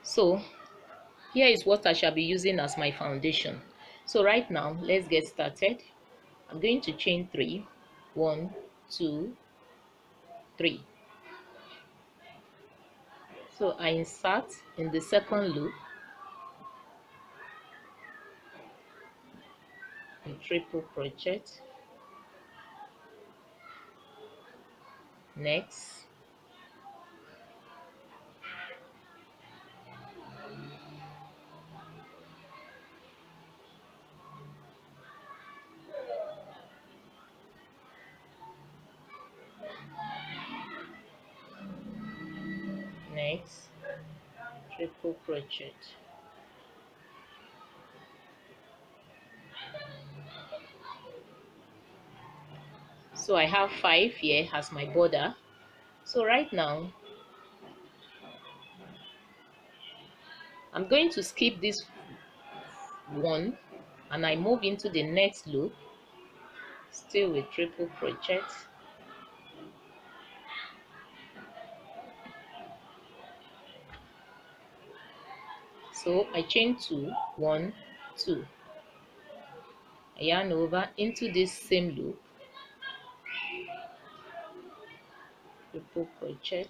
So here is what I shall be using as my foundation. So right now, let's get started. I'm going to chain 3. 1, 2, 3. So I insert in the second loop a triple crochet. Next, next, triple crochet. So I have 5 here as my border. So right now, I'm going to skip this one and I move into the next loop, still with triple crochet. So I chain 2, 1, 2. I yarn over into this same loop, triple crochet.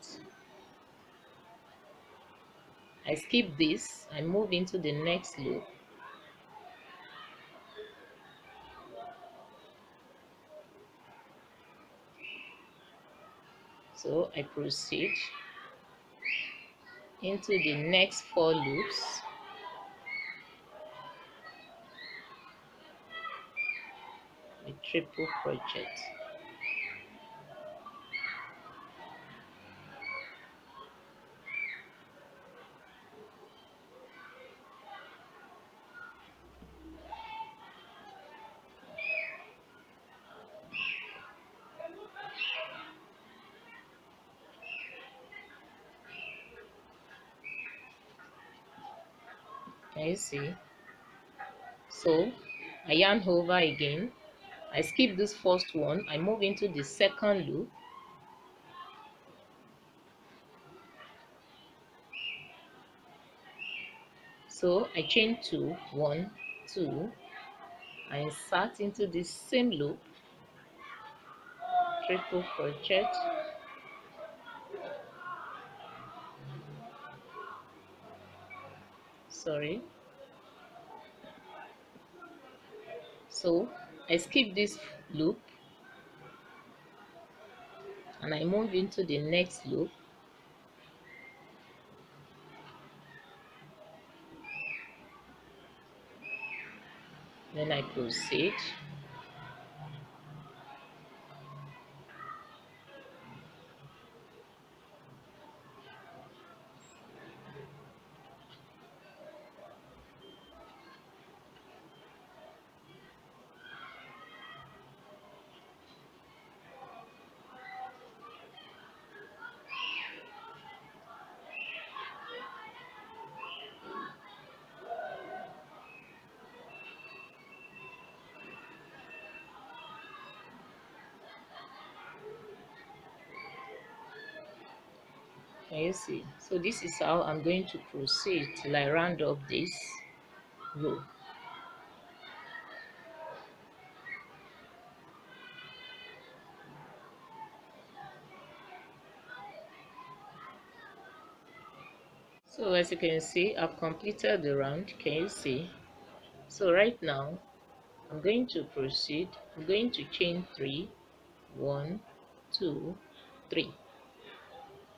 I skip this, I move into the next loop, so I proceed into the next 4 loops, with triple crochet. Can you see? So I yarn over again, I skip this first one, I move into the second loop, so I chain 2, 1, 2. I insert into the same loop, triple crochet. Sorry. So I skip this loop and I move into the next loop, then I proceed. Can you see? So this is how I'm going to proceed till I round up this row. So as you can see, I've completed the round. Can you see? So right now I'm going to proceed. I'm going to chain 3, 1, 2, 3.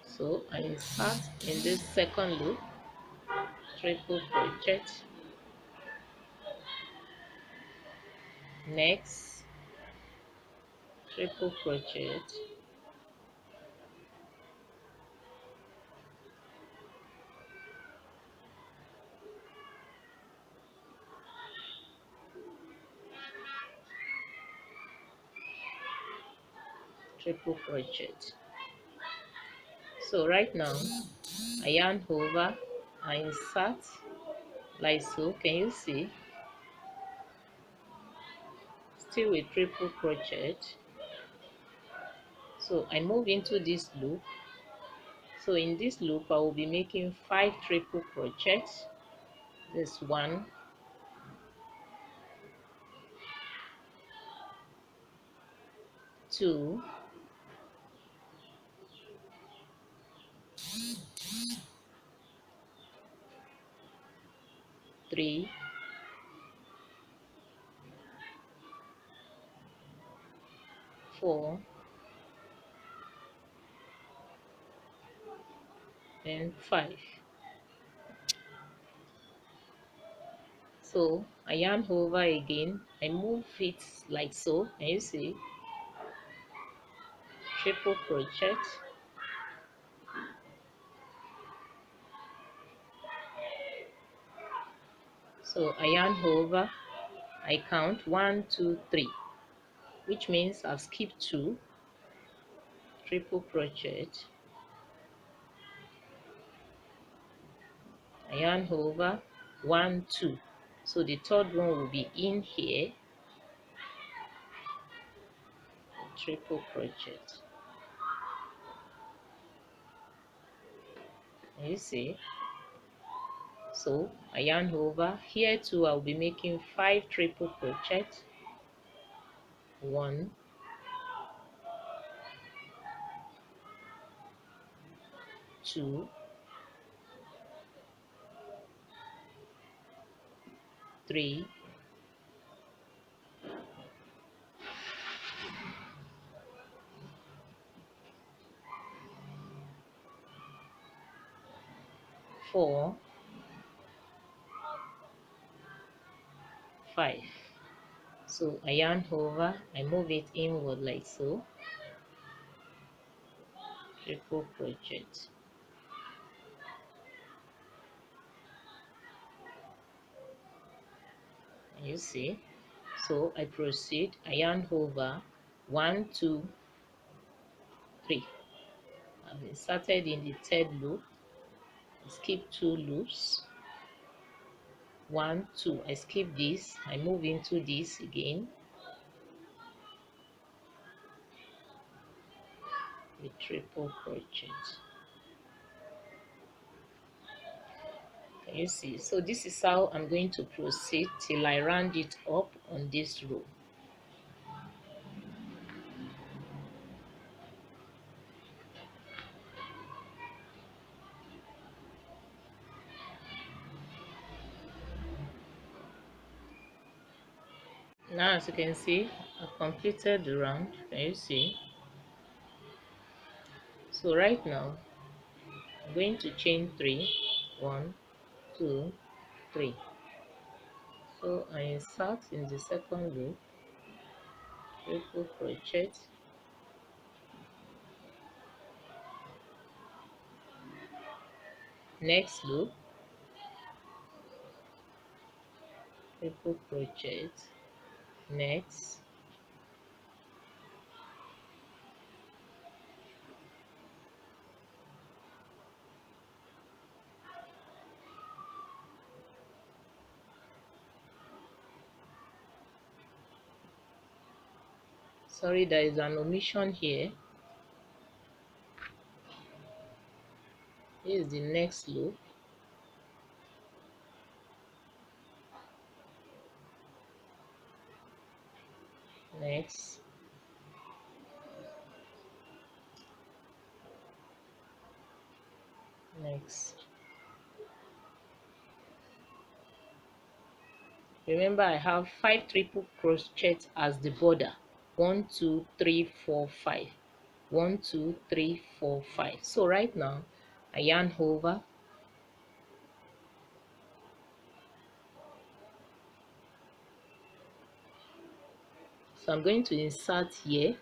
So I insert in this second loop, triple crochet. Next, triple crochet. Triple crochet. So right now I yarn over, I insert like so. Can you see? Still with triple crochet. So I move into this loop, So in this loop I will be making 5 triple crochets. This 1, 2, 3, 4, and 5. So I yarn over again, I move it like so, and you see, triple crochet, so I yarn over, I count 1, 2, 3, which means I've skipped 2, triple crochet, I yarn over, 1, 2, so the third one will be in here, triple crochet, and you see, so I yarn over here too. I'll be making 5 triple crochet, 1, 2, 3, 4, 5. So I yarn over, I move it inward like so, triple crochet, you see. So I proceed, I yarn over, 1, 2, 3. I've inserted in the third loop, I skip 2 loops, 1, 2, I skip this, I move into this again, with triple crochet. Can you see? So this is how I'm going to proceed till I round it up on this row. Now as you can see, I've completed the round. Can you see? So right now I'm going to chain 3, 1, 2, 3. So I insert in the second loop, triple crochet, next loop, triple crochet, next, sorry, there is an omission here. Here is the next loop, next, next. Remember, I have 5 triple crochets as the border. 1, 2, 3, 4, 5. 1, 2, 3, 4, 5. So right now I yarn over, so I'm going to insert here,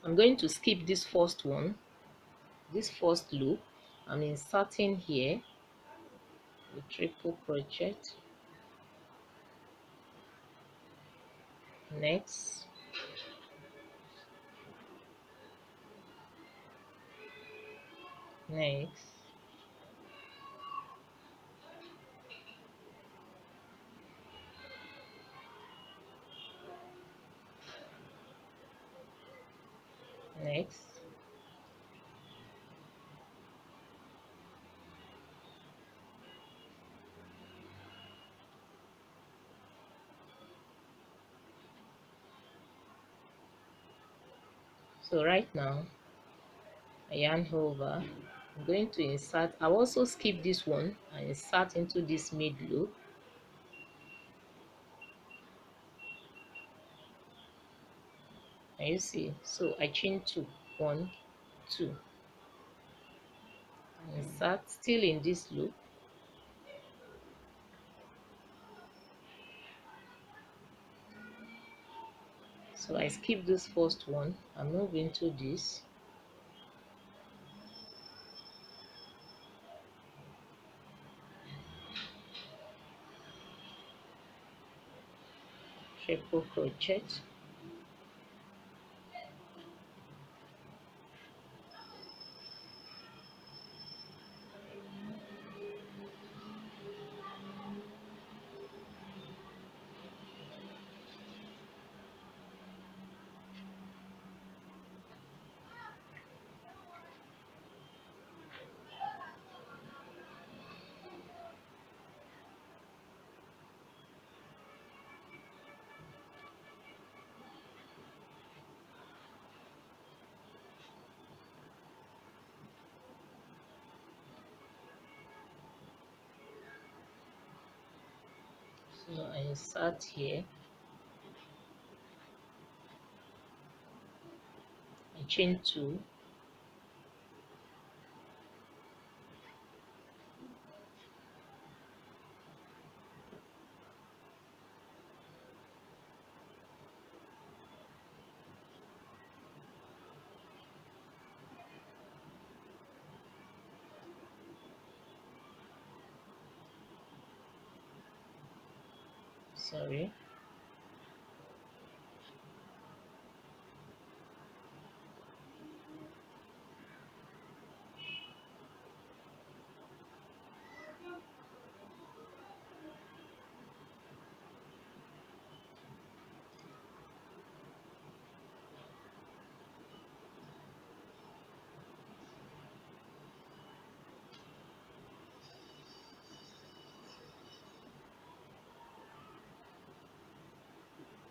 I'm going to skip this first one, this first loop. I'm inserting here with triple crochet, next, next, next, so right now I yarn over. I'm going to insert. I'll also skip this one and insert into this mid loop. And you see, so I chain 2, 1, 2, and insert still in this loop. So I skip this first one and move into this. Triple crochet. So I insert here. I chain 2. Sorry.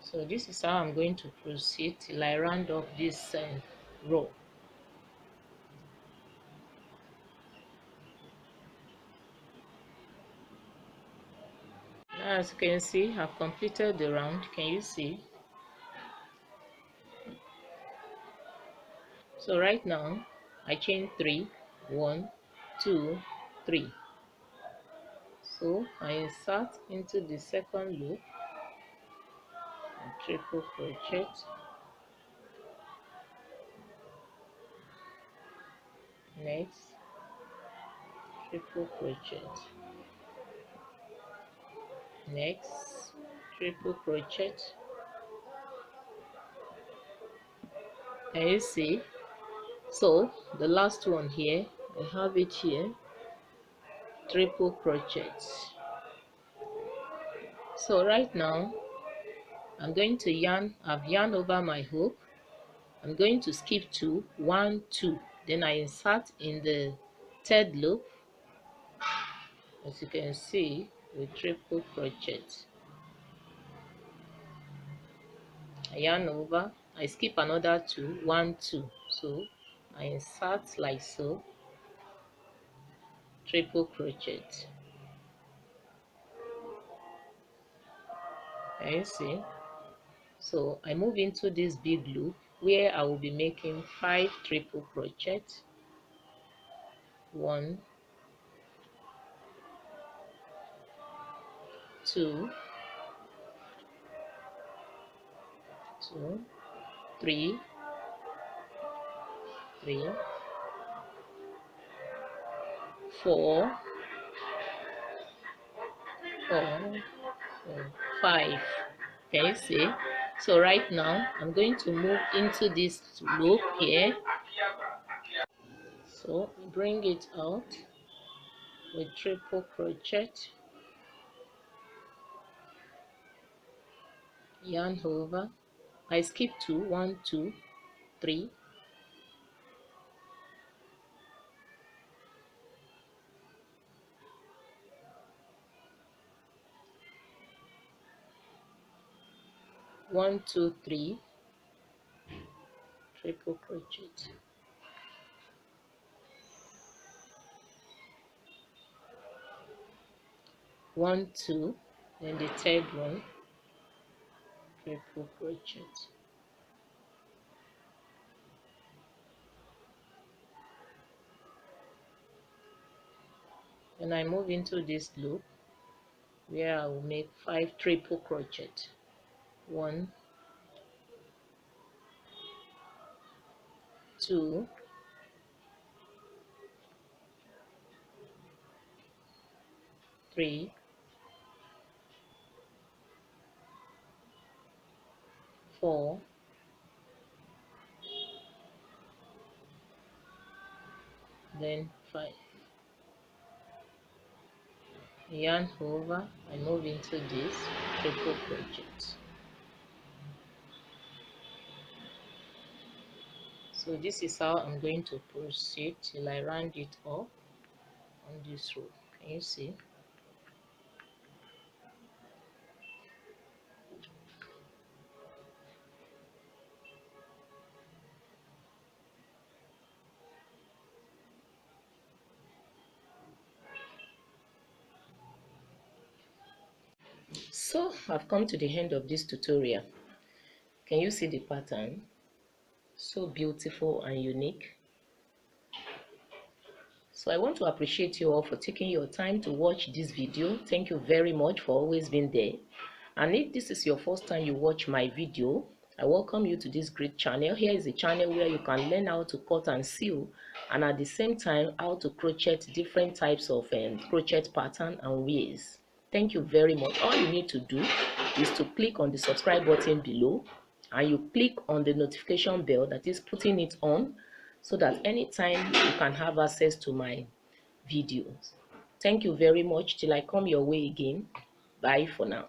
So this is how I'm going to proceed till I round up this row. Now as you can see, I've completed the round. Can you see? So right now I chain 3, 1, 2, 3. So I insert into the second loop and triple crochet. Next, triple crochet. Next, triple crochet. Can you see? So the last one here, I have it here, triple crochet. So right now I'm going to yarn. I've yarned over my hook. I'm going to skip 2, 1, 2. Then I insert in the third loop, as you can see, with triple crochet. I yarn over. I skip another 2, 1, 2. So I insert like so, triple crochet. Can you see? So I move into this big loop where I will be making 5 triple crochet. 1, 2, 2, 3, 3, 4, 4, 5. Can you see? So right now I'm going to move into this loop here. So bring it out with triple crochet, yarn over. I skip 2, 1, 2, 3, 1 2 3 triple crochet, 1 2, then the third one triple crochet. Then I move into this loop where I will make 5 triple crochet. 1 2 3 4 then 5. Yarn over, I move into this triple crochet. So this is how I'm going to proceed till I round it up on this row. Can you see? So I've come to the end of this tutorial. Can you see the pattern? So beautiful and unique. So I want to appreciate you all for taking your time to watch this video. Thank you very much for always being there. And if this is your first time you watch my video, I welcome you to this great channel. Here is a channel where you can learn how to cut and sew, and at the same time how to crochet different types of crochet pattern and ways. Thank you very much. All you need to do is to click on the subscribe button below, and you click on the notification bell, that is putting it on, so that anytime you can have access to my videos. Thank you very much. Till I come your way again. Bye for now.